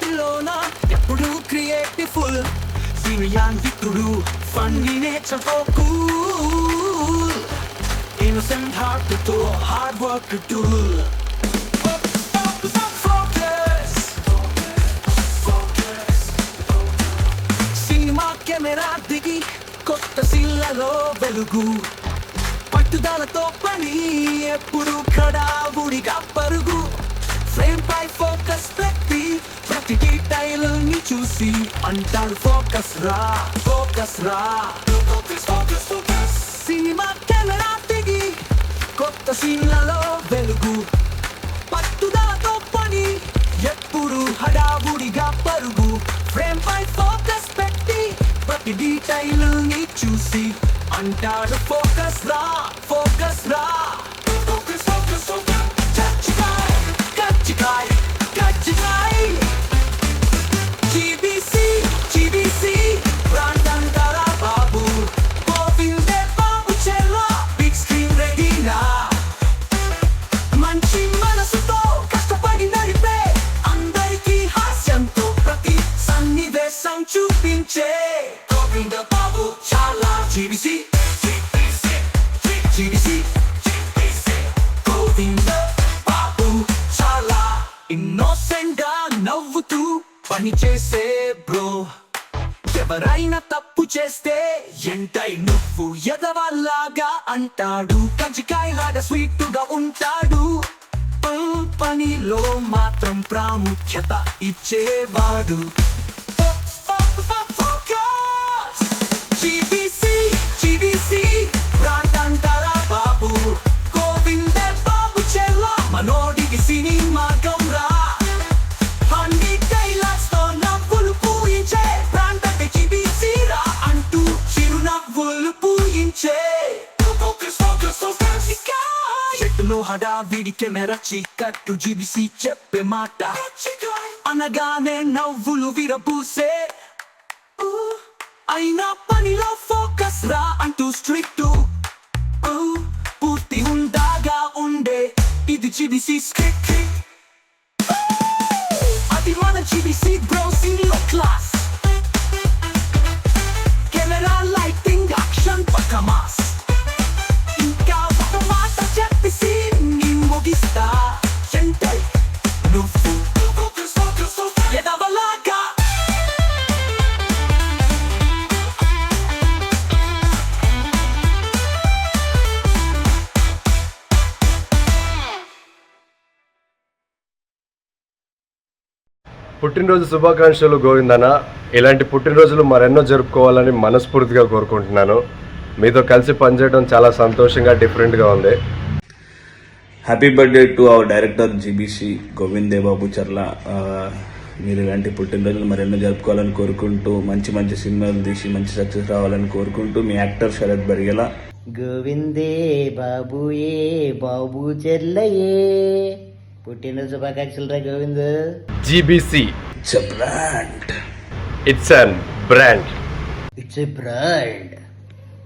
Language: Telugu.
చేతిలోన ఎప్పుడు క్రియేటివ్ఫుల్ సీనియాన్వితుడు ఫన్నీ నేచర్ తో కూల్ ఇన్నోసెంట్ హార్ట్ తో hard work tool cinema camera దిగి కొత్త సిల్లలో వెలుగు పట్టుదలతో పని ఎప్పుడు కడావుడిగా పరుగు ఫ్రేమ్ పై ఫోకస్ పెట్టి ప్రతి డీటెయిల్ ని చూసి అంటాడు ఫోకస్ రా ఫోకస్ రా సినిమా కెమెరా దిగి కొత్త సీన్లలో వెలుగు పట్టుదలతో పని ఎప్పుడు హడావుడిగా పరుగు ఫ్రేమ్ పై ఫోకస్ పెట్టి ప్రతి డీటెయిల్ ని చూసి అంటాడు ఫోకస్ రా ఫోకస్ రా ఫోకస్ ఫోకస్ ఫోకస్ కచ్చికాయ్ కచ్చికాయ్ కచ్చికాయ్ జీబీసీ జీబీసీ బ్రాండ్ అంటారా బాబు గోవిందే బాబు చెల్లా బిగ్ స్క్రీన్ రెడీనా మంచి మనసుతో కష్టపడి నడిపే అందరికీ హాస్యంతో ప్రతి సన్నివేశం చూపించే గోవింద బాబు చాలా జీబీసీ జీబీసీ గోవింద బాబు చాలా ఇన్నోసెంట్ గా నవ్వుతూ పని చేసే బ్రో ఎవరైనా తప్పు చేస్తే ఎంటై నువ్వు ఎదవల్లాగా అంటాడు కజ్జికాయ లాగా స్వీట్ గా ఉంటాడు పనిలో మాత్రం ప్రాముఖ్యత ఇచ్చేవాడు జీబీసీ జీబీసీ బ్రాండ్ అంటారా బాబు గోవిందే బాబు చెల్లా మనోడికి సినిమా గౌరా అన్ని డైలాగ్స్ తో నవ్వులు పూయించే బ్రాండ్ అంటే జీబీసీ రా అంటూ చిరునవ్వులు పూయించే చెట్టులో హడావిడి కెమెరా చీకట్టు జీబీసీ చెప్పే మాట అనగానే నవ్వులు విరబూసే అయినా పనిలో ఫోకస్ రా అంటూ స్ట్రిక్ట్ పూర్తి ఉందాగా ఉండే ఇది జీబీసీ స్క్రిప్ట్ అది మన GBC bro cinema class camera lighting action పక్క మాస్ ఇంకా ఒక మాట చెప్పేసి నీ ముగిస్తా ఎంటై నువ్వు ఎదవలాగా పుట్టినరోజు శుభాకాంక్షలు గోవిందన్న. ఇలాంటి పుట్టినరోజులు మరెన్నో జరుపుకోవాలని మనస్ఫూర్తిగా కోరుకుంటున్నాను. మీతో కలిసి పనిచేయడం చాలా సంతోషంగా డిఫరెంట్గా ఉంది. Happy birthday to our director GBC Govinde Babu Charla. మీరు ఇలాంటి పుట్టినరోజులు మరెన్నో జరుపుకోవాలని కోరుకుంటూ మంచి మంచి సినిమాలు తీసి మంచి సక్సెస్ రావాలని కోరుకుంటూ మీ యాక్టర్ శరత్ బరిగెల. గోవిందే బాబుయే బాబు చెల్లయే పుట్టినరోజు శుభాకాంక్షలు రా Govind. GBC it's a brand. It's an brand. It's a brand.